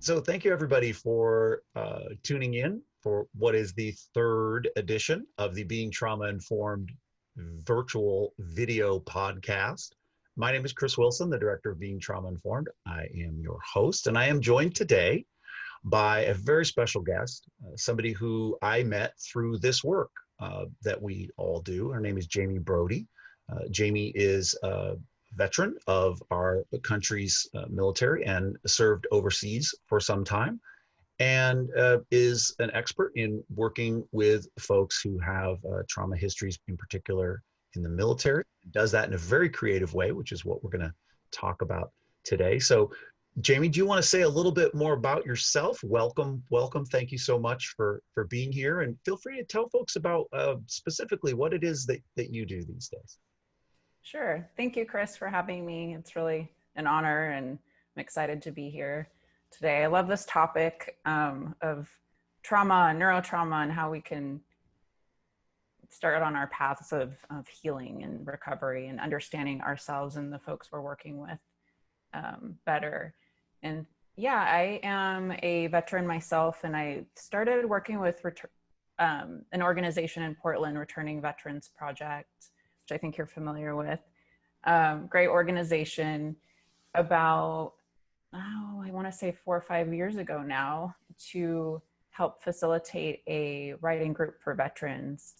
So thank you everybody for tuning in for what is the third edition of the Being Trauma Informed virtual video podcast. My name is Chris Wilson, the director of Being Trauma Informed. I am your host, and I am joined today by a very special guest, somebody who I met through this work that we all do. Her name is Jamie Broady. Jamie is a veteran of our country's military and served overseas for some time, and is an expert in working with folks who have trauma histories, in particular in the military. Does that in a very creative way, which is what we're going to talk about today. So Jamie, do you want to say a little bit more about yourself? Welcome, welcome. Thank you so much for being here, and feel free to tell folks about specifically what it is that you do these days. Sure. Thank you, Chris, for having me. It's really an honor, and I'm excited to be here today. I love this topic of trauma and neurotrauma and how we can start on our paths of healing and recovery and understanding ourselves and the folks we're working with better. And yeah, I am a veteran myself, and I started working with an organization in Portland, Returning Veterans Project, which I think you're familiar with. Great organization. About, I want to say 4 or 5 years ago now, to help facilitate a writing group for veterans.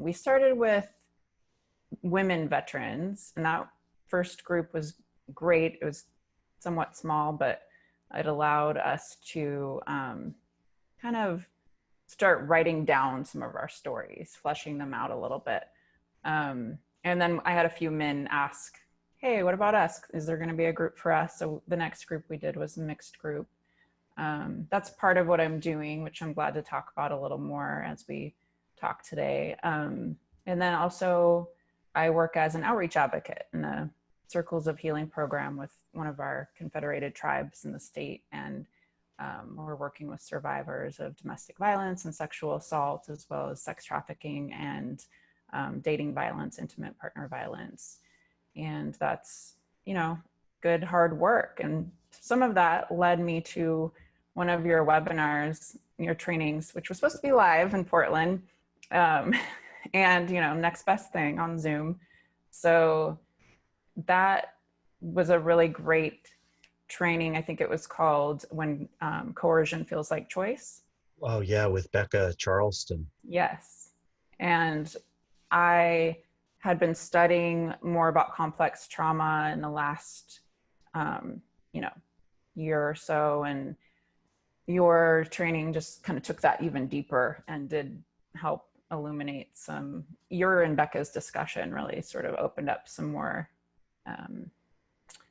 We started with women veterans, and that first group was great. It was somewhat small, but it allowed us to kind of start writing down some of our stories, fleshing them out a little bit. And then I had a few men ask, hey, what about us? Is there going to be a group for us? So the next group we did was a mixed group. That's part of what I'm doing, which I'm glad to talk about a little more as we talk today. And then also I work as an outreach advocate in the Circles of Healing program with one of our confederated tribes in the state. And we're working with survivors of domestic violence and sexual assault, as well as sex trafficking and dating violence, intimate partner violence. And that's, good hard work. And some of that led me to one of your webinars, your trainings, which was supposed to be live in Portland. And, next best thing on Zoom. So that was a really great training. I think it was called When Coercion Feels Like Choice. Oh yeah, with Becca Charleston. Yes. And I had been studying more about complex trauma in the last, year or so, and your training just kind of took that even deeper and did help illuminate some. Your and Becca's discussion really sort of opened up some more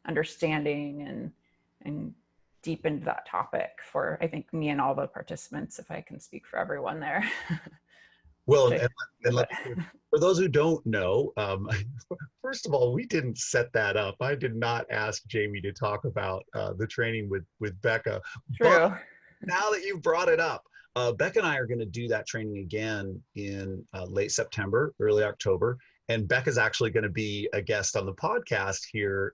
understanding and deepened that topic for, I think, me and all the participants, if I can speak for everyone there. Well, for those who don't know, first of all, we didn't set that up. I did not ask Jamie to talk about the training with Becca. True. But now that you've brought it up, Becca and I are going to do that training again in late September, early October. And Becca's actually going to be a guest on the podcast here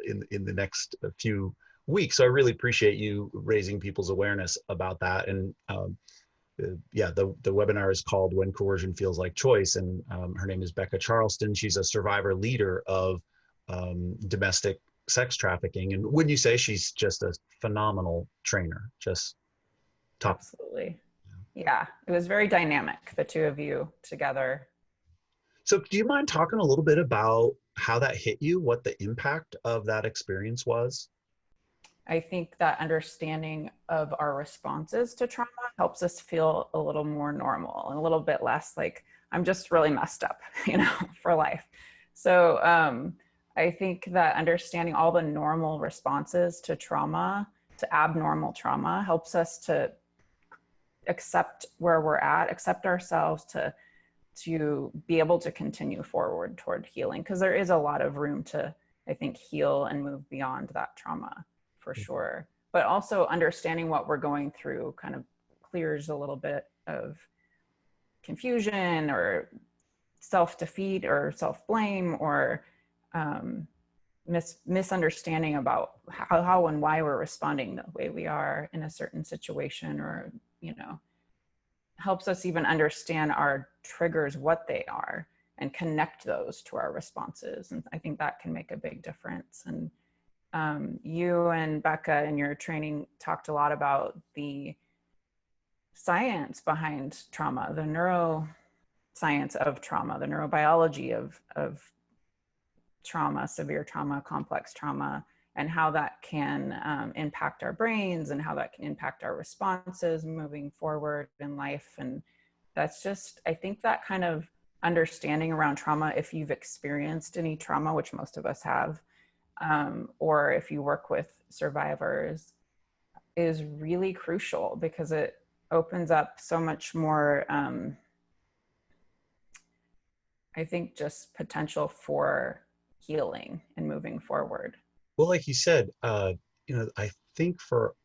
in the next few weeks. So I really appreciate you raising people's awareness about that. And the webinar is called When Coercion Feels Like Choice, and her name is Becca Charleston. She's a survivor leader of domestic sex trafficking, and wouldn't you say she's just a phenomenal trainer? Just top. Absolutely. Yeah, it was very dynamic, the two of you together. So do you mind talking a little bit about how that hit you, what the impact of that experience was? I think that understanding of our responses to trauma helps us feel a little more normal and a little bit less like, I'm just really messed up, for life. So I think that understanding all the normal responses to trauma, to abnormal trauma, helps us to accept where we're at, accept ourselves, to be able to continue forward toward healing. Because there is a lot of room to, I think, heal and move beyond that trauma. For sure. But also understanding what we're going through kind of clears a little bit of confusion or self-defeat or self-blame or misunderstanding about how and why we're responding the way we are in a certain situation, or, you know, helps us even understand our triggers, what they are, and connect those to our responses. And I think that can make a big difference. And you and Becca in your training talked a lot about the science behind trauma, the neuroscience of trauma, the neurobiology of trauma, severe trauma, complex trauma, and how that can impact our brains and how that can impact our responses moving forward in life. And that's just, I think that kind of understanding around trauma, if you've experienced any trauma, which most of us have, or if you work with survivors, is really crucial, because it opens up so much more, I think, just potential for healing and moving forward. Well, like you said, I think for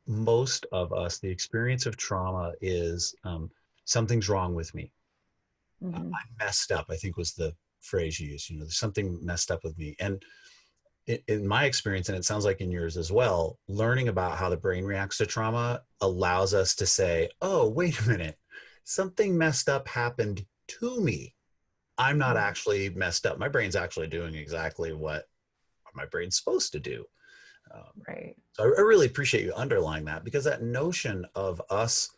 most of us, the experience of trauma is something's wrong with me. Mm-hmm. I messed up, I think was the phrase you used. There's something messed up with me. And in my experience, and it sounds like in yours as well, learning about how the brain reacts to trauma allows us to say, oh, wait a minute, something messed up happened to me. I'm not actually messed up. My brain's actually doing exactly what my brain's supposed to do. Right. So I really appreciate you underlying that, because that notion of us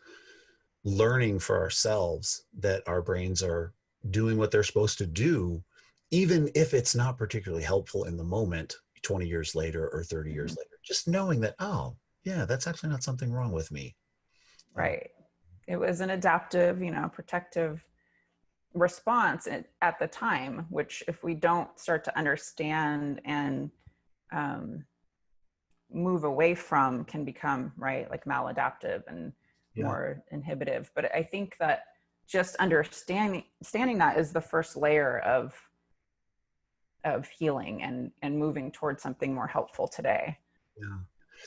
learning for ourselves that our brains are doing what they're supposed to do, even if it's not particularly helpful in the moment, 20 years later or 30 Mm-hmm. years later, just knowing that, oh, yeah, that's actually not something wrong with me. Right. It was an adaptive, you know, protective response at the time, which if we don't start to understand and um, move away from, can become, right, like maladaptive and Yeah. more inhibitive. But I think that just understanding that is the first layer of healing and moving towards something more helpful today. Yeah.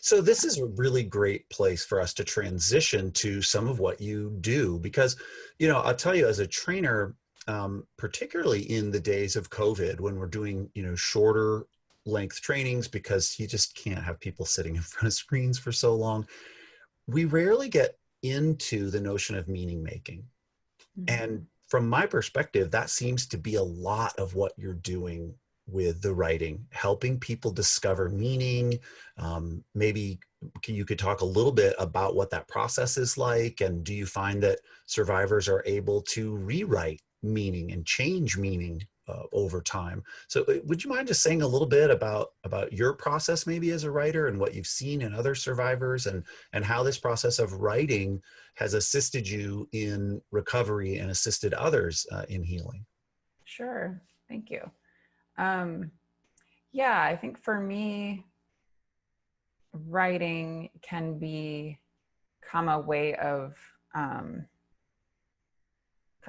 So this is a really great place for us to transition to some of what you do, because, I'll tell you, as a trainer, particularly in the days of COVID, when we're doing, shorter length trainings, because you just can't have people sitting in front of screens for so long, we rarely get into the notion of meaning making. Mm-hmm. And from my perspective, that seems to be a lot of what you're doing with the writing, helping people discover meaning. Maybe you could talk a little bit about what that process is like. And do you find that survivors are able to rewrite meaning and change meaning over time? So would you mind just saying a little bit about your process maybe as a writer, and what you've seen in other survivors, and how this process of writing has assisted you in recovery and assisted others in healing? Sure. Thank you. Yeah, I think for me, writing can become a way of,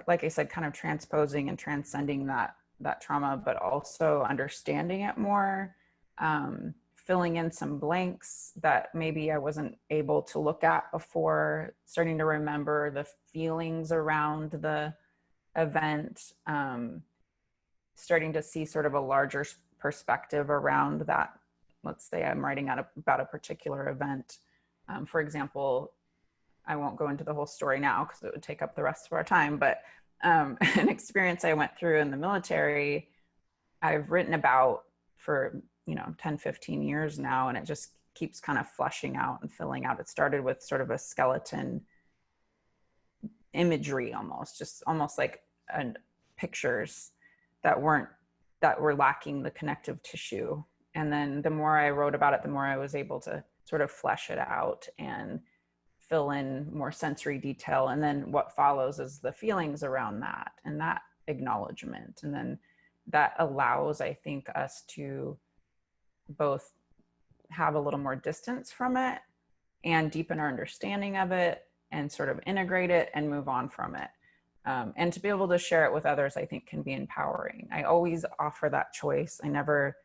like I said, kind of transposing and transcending that trauma, but also understanding it more, filling in some blanks that maybe I wasn't able to look at before, starting to remember the feelings around the event, starting to see sort of a larger perspective around that. Let's say I'm writing about a particular event. For example, I won't go into the whole story now because it would take up the rest of our time, but an experience I went through in the military, I've written about for, 10, 15 years now, and it just keeps kind of fleshing out and filling out. It started with sort of a skeleton imagery, almost like pictures that were lacking the connective tissue. And then the more I wrote about it, the more I was able to sort of flesh it out and fill in more sensory detail. And then what follows is the feelings around that and that acknowledgement. And then that allows, I think, us to both have a little more distance from it and deepen our understanding of it and sort of integrate it and move on from it. And to be able to share it with others, I think, can be empowering. I always offer that choice. I never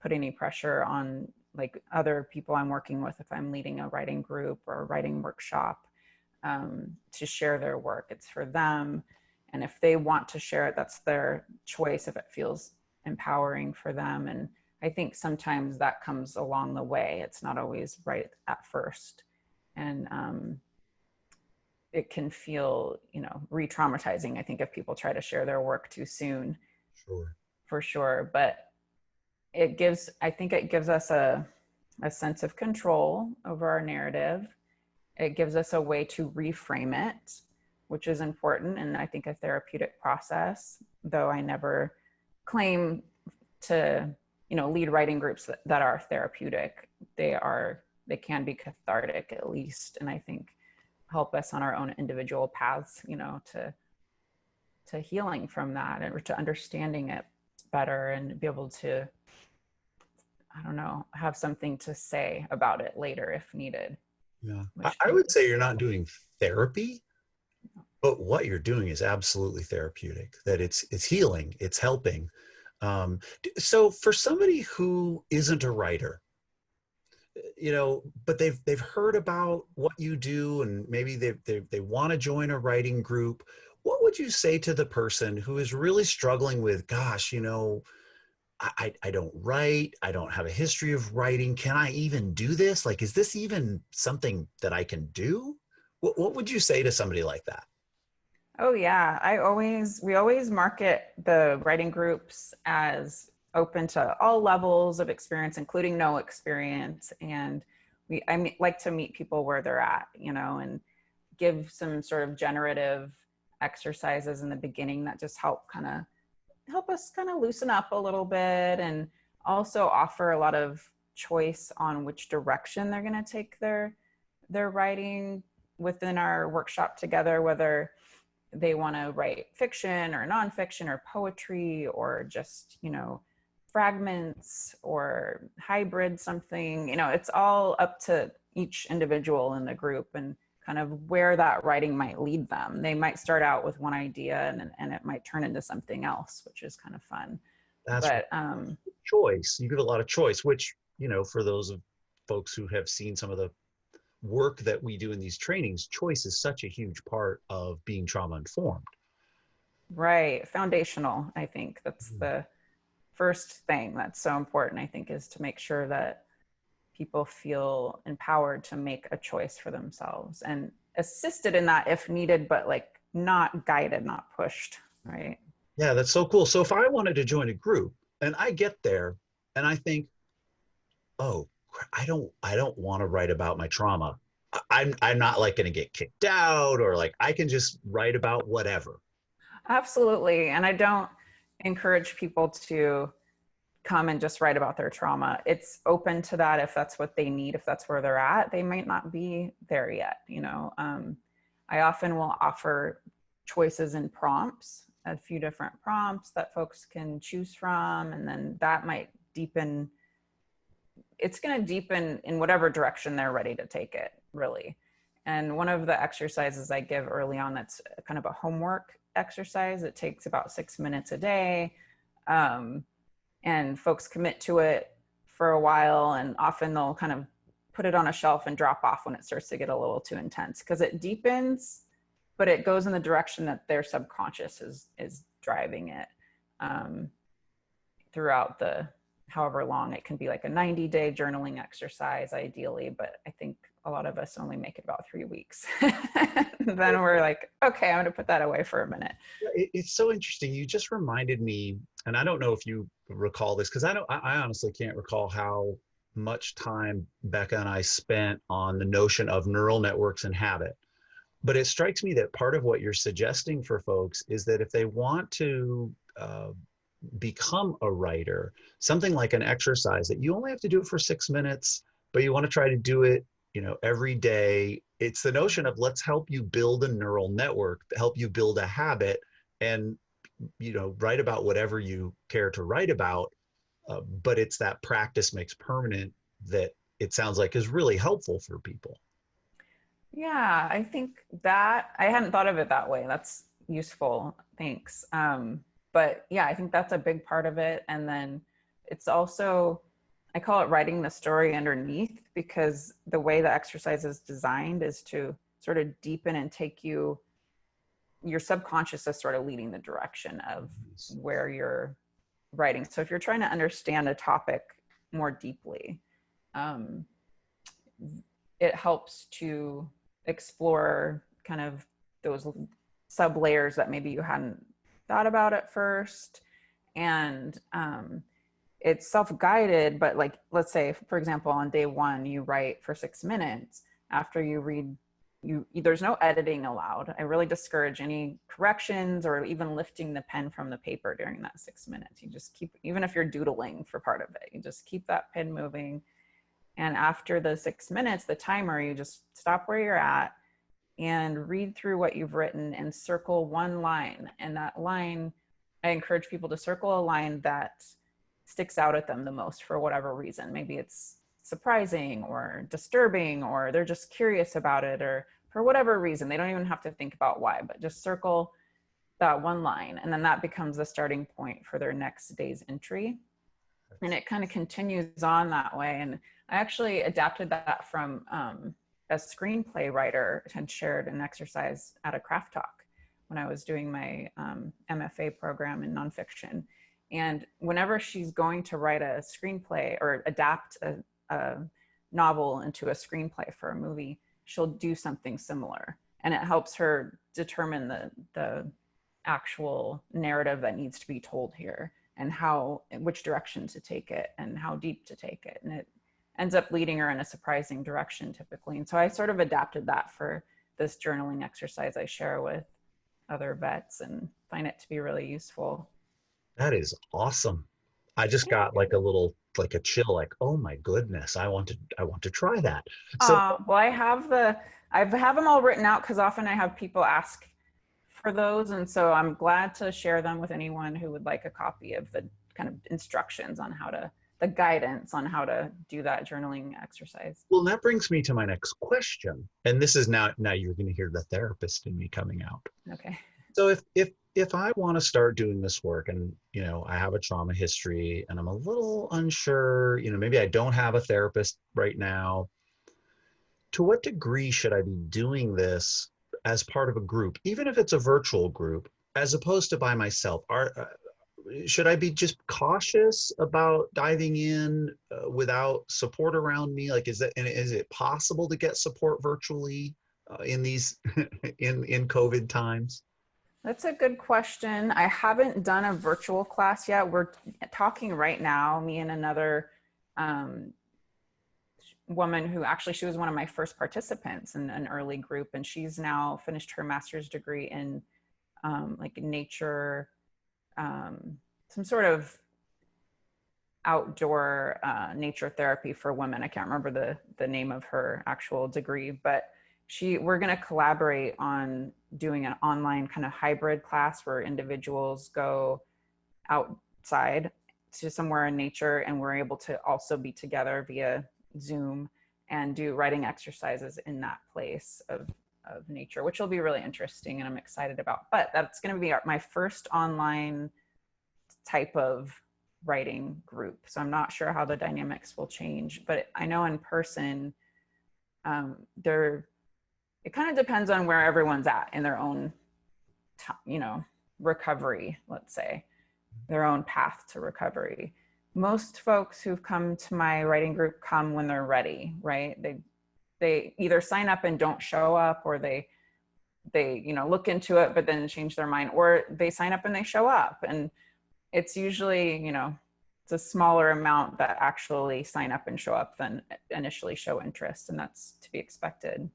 put any pressure on like other people I'm working with if I'm leading a writing group or a writing workshop to share their work. It's for them. And if they want to share it, that's their choice. If it feels empowering for them. And I think sometimes that comes along the way. It's not always right at first. And it can feel, re-traumatizing, I think, if people try to share their work too soon. Sure. For sure. But I think it gives us a sense of control over our narrative. It gives us a way to reframe it, which is important. And I think a therapeutic process, though I never claim to, lead writing groups that are therapeutic. They can be cathartic at least. And I think help us on our own individual paths, to healing from that, or to understanding it better, and be able to, I don't know, have something to say about it later if needed. Yeah. I would say you're not doing therapy, but what you're doing is absolutely therapeutic, that it's healing, it's helping. So for somebody who isn't a writer, but they've heard about what you do, and maybe they want to join a writing group, what would you say to the person who is really struggling with, gosh, I don't write, I don't have a history of writing, can I even do this? Like, is this even something that I can do? What would you say to somebody like that? Oh yeah, we always market the writing groups as open to all levels of experience, including no experience. And like to meet people where they're at, and give some sort of generative exercises in the beginning that just help us kind of loosen up a little bit, and also offer a lot of choice on which direction they're going to take their writing within our workshop together, whether they want to write fiction or nonfiction or poetry, or just, fragments or hybrid something. It's all up to each individual in the group, and kind of where that writing might lead them. They might start out with one idea, and it might turn into something else, which is kind of fun. That's But choice. You give a lot of choice, which, for those of folks who have seen some of the work that we do in these trainings, choice is such a huge part of being trauma informed. right, foundational. I think that's the first thing that's so important, I think, is to make sure that people feel empowered to make a choice for themselves, and assisted in that if needed, but like not guided, not pushed, right? Yeah, that's so cool. So if I wanted to join a group and I get there and I think, oh, I don't want to write about my trauma. I'm not like going to get kicked out, or like I can just write about whatever. Absolutely. And I don't encourage people to come and just write about their trauma. It's open to that if that's what they need, if that's where they're at. They might not be there yet. I often will offer choices and prompts, a few different prompts that folks can choose from, and then that might deepen. It's going to deepen in whatever direction they're ready to take it, really. And one of the exercises I give early on, that's kind of a homework exercise. It takes about 6 minutes a day. And folks commit to it for a while, and often they'll kind of put it on a shelf and drop off when it starts to get a little too intense, because it deepens, but it goes in the direction that their subconscious is driving it throughout the however long. It can be like a 90-day journaling exercise ideally, but I think a lot of us only make it about 3 weeks. Then we're like, okay, I'm going to put that away for a minute. It's so interesting. You just reminded me, and I don't know if you recall this, because I honestly can't recall how much time Becca and I spent on the notion of neural networks and habit. But it strikes me that part of what you're suggesting for folks is that if they want to become a writer, something like an exercise that you only have to do it for 6 minutes, but you want to try to do it, every day. It's the notion of, let's help you build a neural network, help you build a habit, and, write about whatever you care to write about. But it's that practice makes permanent that it sounds like is really helpful for people. Yeah, I think that I hadn't thought of it that way. That's useful. Thanks. But yeah, I think that's a big part of it. And then it's also, I call it writing the story underneath, because the way the exercise is designed is to sort of deepen and take your subconscious is sort of leading the direction of where your writing. So if you're trying to understand a topic more deeply, um, it helps to explore kind of those sub layers that maybe you hadn't thought about at first. And it's self-guided, but like, let's say, for example, on day one, you write for 6 minutes. After you read, there's no editing allowed. I really discourage any corrections or even lifting the pen from the paper during that 6 minutes. You just keep, even if you're doodling for part of it, you just keep that pen moving. And after the 6 minutes, the timer, you just stop where you're at and read through what you've written and circle one line. And that line, I encourage people to circle a line that sticks out at them the most for whatever reason. Maybe it's surprising or disturbing, or they're just curious about it, or for whatever reason. They don't even have to think about why, but just circle that one line. And then that becomes the starting point for their next day's entry. And it kind of continues on that way. And I actually adapted that from a screenplay writer had shared an exercise at a craft talk when I was doing my MFA program in nonfiction. And whenever she's going to write a screenplay or adapt a novel into a screenplay for a movie, she'll do something similar. And it helps her determine the actual narrative that needs to be told here, and which direction to take it and how deep to take it. And it ends up leading her in a surprising direction typically. And so I sort of adapted that for this journaling exercise I share with other vets and find it to be really useful. That is awesome. I just got like a little, like a chill, like, oh my goodness, I want to try that. So, Well, I have them all written out because often I have people ask for those. And so I'm glad to share them with anyone who would like a copy of the kind of instructions on the guidance on how to do that journaling exercise. well, that brings me to my next question. And this is now you're going to hear the therapist in me coming out. Okay. So if I want to start doing this work and, I have a trauma history and I'm a little unsure, maybe I don't have a therapist right now, to what degree should I be doing this as part of a group, even if it's a virtual group, as opposed to by myself? Should I be just cautious about diving in without support around me? Like, is it possible to get support virtually in these in COVID times? That's a good question. I haven't done a virtual class yet. We're talking right now, me and another woman who actually, she was one of my first participants in an early group, and she's now finished her master's degree in like nature, some sort of outdoor nature therapy for women. I can't remember the name of her actual degree, but we're going to collaborate on doing an online kind of hybrid class where individuals go outside to somewhere in nature, and we're able to also be together via Zoom and do writing exercises in that place of nature, which will be really interesting and I'm excited about. But that's going to be my first online type of writing group. So I'm not sure how the dynamics will change, but I know in person, it kind of depends on where everyone's at in their own, recovery, let's say, their own path to recovery. Most folks who've come to my writing group come when they're ready, right? They either sign up and don't show up, or they look into it but then change their mind, or they sign up and they show up. And it's usually, it's a smaller amount that actually sign up and show up than initially show interest, and that's to be expected.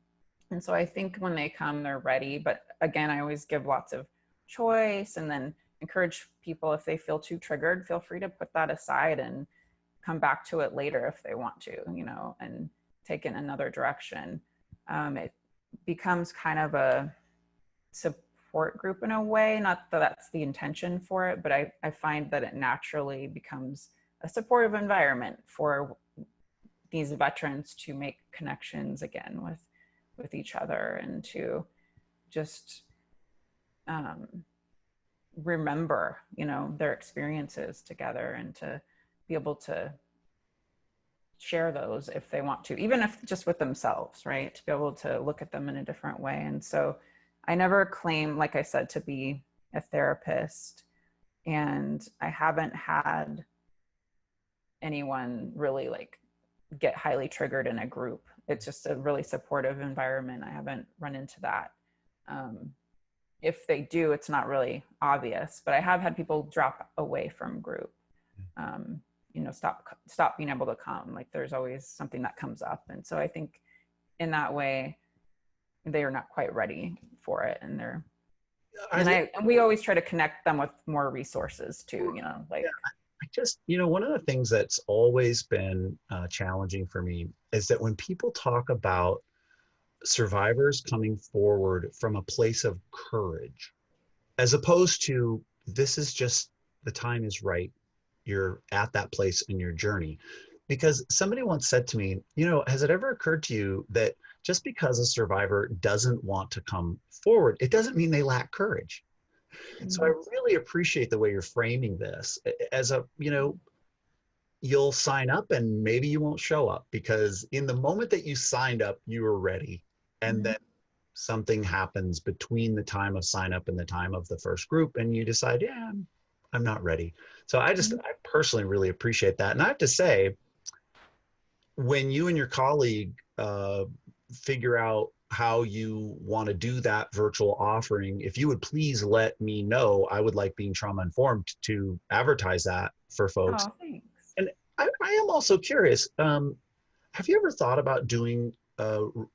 And so I think when they come, they're ready. But again, I always give lots of choice, and then encourage people, if they feel too triggered, feel free to put that aside and come back to it later if they want to, and take it in another direction. It becomes kind of a support group in a way, not that that's the intention for it, but I find that it naturally becomes a supportive environment for these veterans to make connections again with each other, and to just remember, their experiences together, and to be able to share those if they want to, even if just with themselves, right? To be able to look at them in a different way. And so I never claim, like I said, to be a therapist. And I haven't had anyone really like get highly triggered in a group. It's just a really supportive environment. I haven't run into that. If they do, it's not really obvious, but I have had people drop away from group. Stop being able to come. Like there's always something that comes up. And so I think in that way, they are not quite ready for it. And and we always try to connect them with more resources too, like. I just, one of the things that's always been challenging for me is that when people talk about survivors coming forward from a place of courage, as opposed to this is just the time is right, you're at that place in your journey. Because somebody once said to me, has it ever occurred to you that just because a survivor doesn't want to come forward, it doesn't mean they lack courage? So I really appreciate the way you're framing this as you'll sign up and maybe you won't show up because in the moment that you signed up, you were ready. And then something happens between the time of sign up and the time of the first group and you decide, yeah, I'm not ready. So I personally really appreciate that. And I have to say, when you and your colleague figure out how you want to do that virtual offering, if you would please let me know, I would like Being Trauma Informed to advertise that for folks. Oh, thanks. And I am also curious, have you ever thought about doing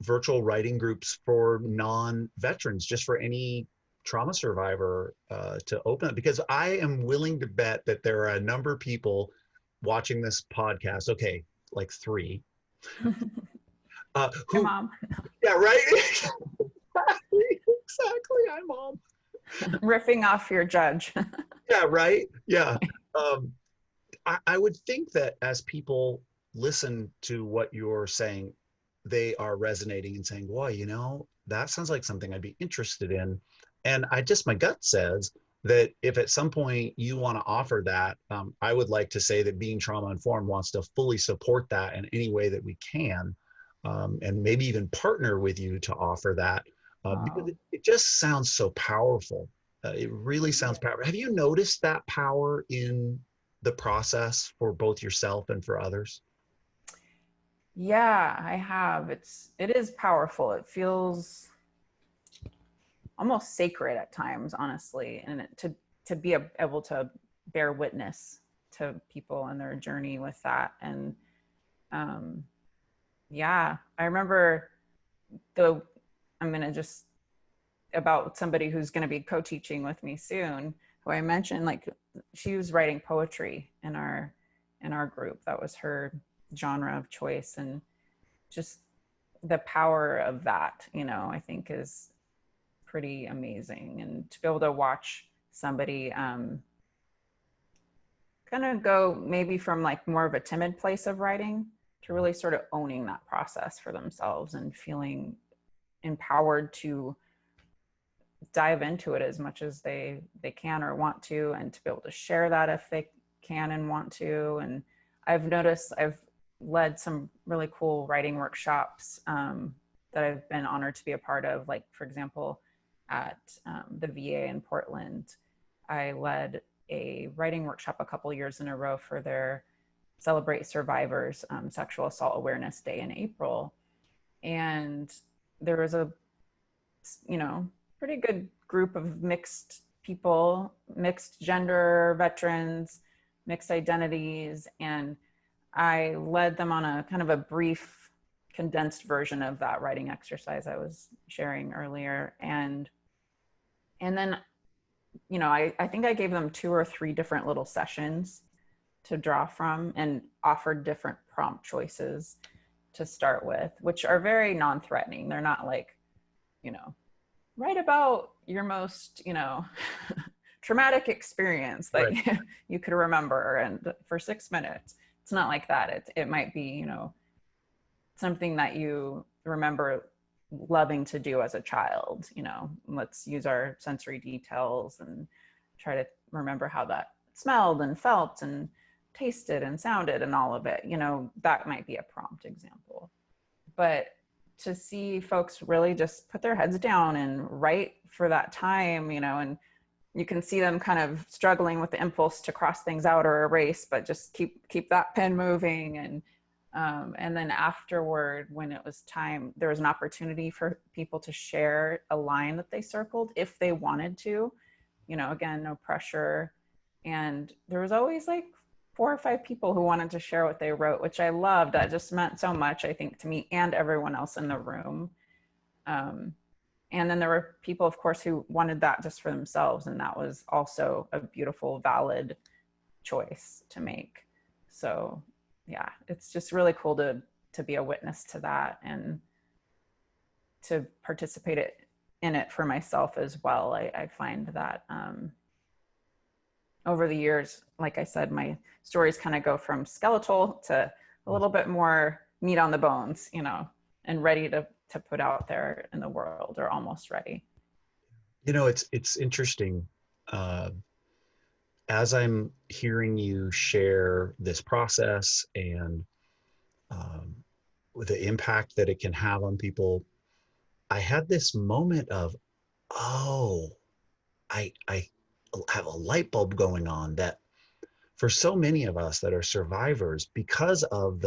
virtual writing groups for non-veterans, just for any trauma survivor to open it? Because I am willing to bet that there are a number of people watching this podcast, okay, like 3, Your mom. Yeah, right. Exactly. Hi, Mom. Riffing off your judge. Yeah, right. Yeah. I would think that as people listen to what you're saying, they are resonating and saying, boy, that sounds like something I'd be interested in. And my gut says that if at some point you want to offer that, I would like to say that Being Trauma Informed wants to fully support that in any way that we can. And maybe even partner with you to offer that because it just sounds so powerful. It really sounds powerful. Have you noticed that power in the process for both yourself and for others? Yeah, I have. It is powerful. It feels almost sacred at times, honestly, and to be able to bear witness to people and their journey with that. And yeah, I remember I'm going to just about somebody who's going to be co-teaching with me soon, who I mentioned, like she was writing poetry in our group. That was her genre of choice. And just the power of that, I think is pretty amazing. And to be able to watch somebody kind of go maybe from like more of a timid place of writing to really sort of owning that process for themselves and feeling empowered to dive into it as much as they can or want to, and to be able to share that if they can and want to. And I've noticed I've led some really cool writing workshops that I've been honored to be a part of. Like, for example, at the VA in Portland, I led a writing workshop a couple years in a row for their Celebrate Survivors Sexual Assault Awareness Day in April. And there was a, pretty good group of mixed people, mixed gender veterans, mixed identities. And I led them on a kind of a brief, condensed version of that writing exercise I was sharing earlier. And then, I think I gave them 2 or 3 different little sessions to draw from and offered different prompt choices to start with, which are very non-threatening. They're not like, write about your most, traumatic experience that right. you could remember and for 6 minutes. It's not like that. It might be, something that you remember loving to do as a child. Let's use our sensory details and try to remember how that smelled and felt and tasted and sounded and all of it. That might be a prompt example. But to see folks really just put their heads down and write for that time, and you can see them kind of struggling with the impulse to cross things out or erase, but just keep that pen moving. And then afterward, when it was time, there was an opportunity for people to share a line that they circled if they wanted to, again, no pressure. And there was always like 4 or 5 people who wanted to share what they wrote, which I loved. That just meant so much, I think, to me and everyone else in the room. And then there were people, of course, who wanted that just for themselves. And that was also a beautiful, valid choice to make. So yeah, it's just really cool to be a witness to that and to participate in it for myself as well. I find that over the years, like I said, my stories kind of go from skeletal to a little bit more meat on the bones, and ready to put out there in the world, or almost ready. It's interesting. As I'm hearing you share this process and the impact that it can have on people, I had this moment of, oh, I have a light bulb going on that for so many of us that are survivors, because of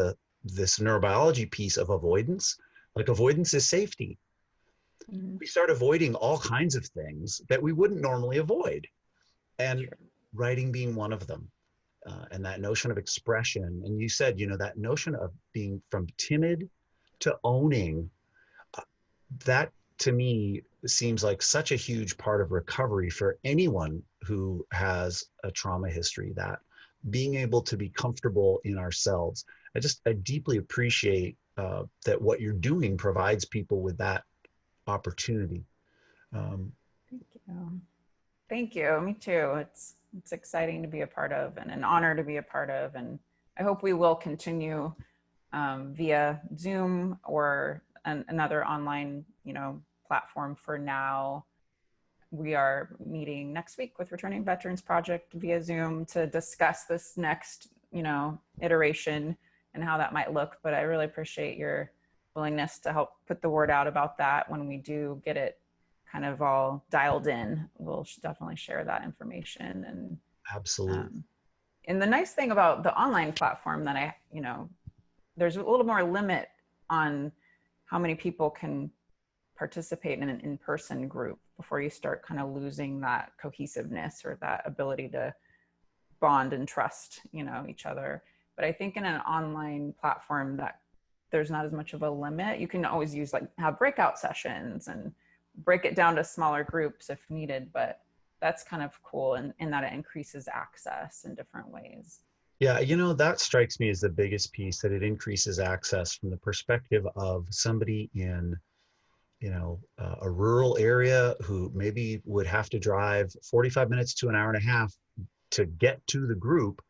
this neurobiology piece of avoidance, like avoidance is safety. Mm-hmm. We start avoiding all kinds of things that we wouldn't normally avoid. And Sure. writing being one of them. And that notion of expression. And you said, that notion of being from timid to owning, that to me seems like such a huge part of recovery for anyone who has a trauma history, that being able to be comfortable in ourselves. I deeply appreciate that what you're doing provides people with that opportunity. Thank you. Thank you. Me too. It's exciting to be a part of, and an honor to be a part of. And I hope we will continue via Zoom or another online, platform. For now, we are meeting next week with Returning Veterans Project via Zoom to discuss this next, iteration and how that might look. But I really appreciate your willingness to help put the word out about that. When we do get it kind of all dialed in, we'll definitely share that information. Absolutely. And the nice thing about the online platform that there's a little more limit on how many people can participate in an in-person group before you start kind of losing that cohesiveness or that ability to bond and trust, each other. But I think in an online platform that there's not as much of a limit. You can always have breakout sessions and break it down to smaller groups if needed, but that's kind of cool in that it increases access in different ways. Yeah, that strikes me as the biggest piece, that it increases access from the perspective of somebody in, a rural area who maybe would have to drive 45 minutes to an hour and a half to get to the group,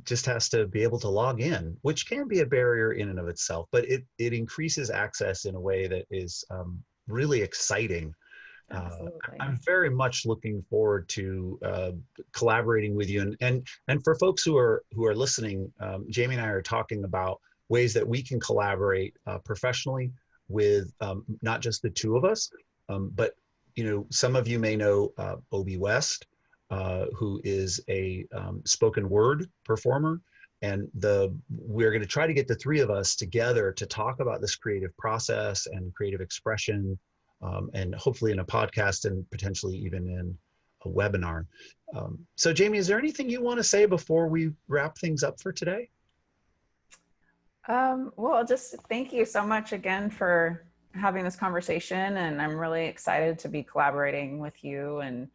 just has to be able to log in, which can be a barrier in and of itself, but it increases access in a way that is really exciting. Absolutely. I'm very much looking forward to collaborating with you, and for folks who are listening, Jamie and I are talking about ways that we can collaborate professionally with not just the two of us, but some of you may know Obi West, who is a spoken word performer, and we're going to try to get the three of us together to talk about this creative process and creative expression. And hopefully in a podcast and potentially even in a webinar. So Jamie, is there anything you want to say before we wrap things up for today? Well, just thank you so much again for having this conversation. And I'm really excited to be collaborating with you. And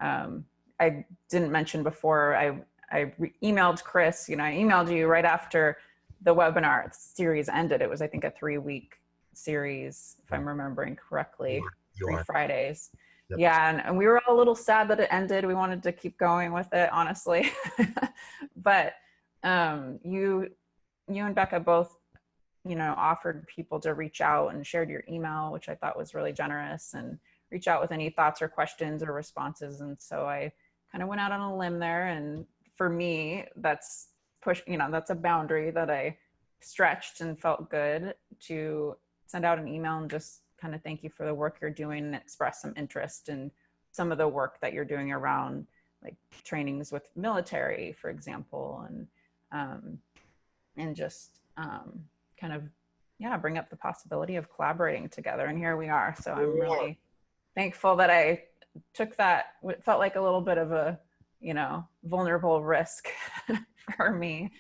I didn't mention before, I emailed Chris, I emailed you right after the webinar series ended. It was, I think, a 3-week series, if I'm remembering correctly, You are. 3 Fridays. Yep. Yeah, and we were all a little sad that it ended. We wanted to keep going with it, honestly. But you and Becca both, offered people to reach out and shared your email, which I thought was really generous, and reach out with any thoughts or questions or responses. And so I kind of went out on a limb there. And for me, that's that's a boundary that I stretched and felt good to send out an email and just kind of thank you for the work you're doing and express some interest in some of the work that you're doing around like trainings with military, for example, and just kind of, yeah, bring up the possibility of collaborating together. And here we are. So I'm really thankful that I took that, what felt like a little bit of a, vulnerable risk for me.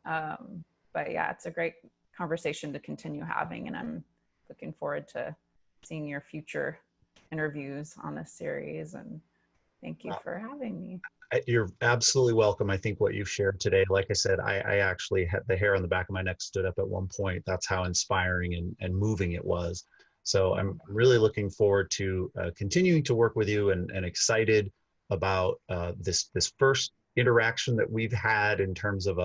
But yeah, it's a great conversation to continue having. And I'm looking forward to seeing your future interviews on this series. And thank you for having me. You're absolutely welcome. I think what you've shared today, like I said, I actually had the hair on the back of my neck stood up at one point. That's how inspiring and moving it was. So I'm really looking forward to continuing to work with you, and excited about this first interaction that we've had in terms of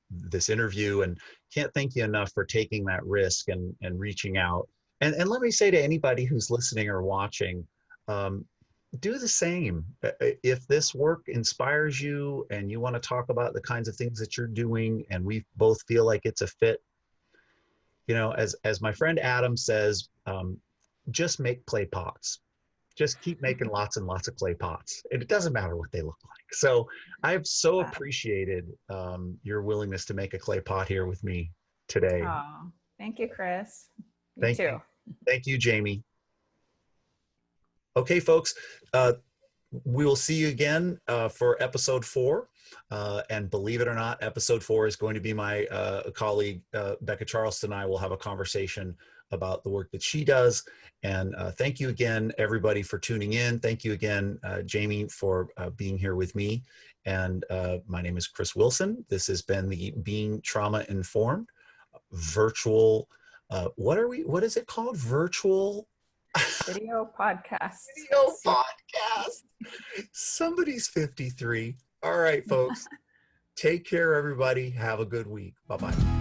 this interview. And can't thank you enough for taking that risk and reaching out. And let me say to anybody who's listening or watching, do the same. If this work inspires you and you want to talk about the kinds of things that you're doing, and we both feel like it's a fit, as my friend Adam says, just make clay pots. Just keep making lots and lots of clay pots, and it doesn't matter what they look like. So I've so appreciated your willingness to make a clay pot here with me today. Oh, thank you, Chris. Thank you. Thank you, Jamie. Okay, folks, we will see you again for episode 4. And believe it or not, episode 4 is going to be my colleague, Becca Charleston, and I will have a conversation about the work that she does. And thank you again, everybody, for tuning in. Thank you again, Jamie, for being here with me. And my name is Chris Wilson. This has been the Being Trauma Informed virtual, what is it called? Virtual video podcast. Video podcast. Somebody's 53. All right, folks. Take care, everybody. Have a good week. Bye-bye.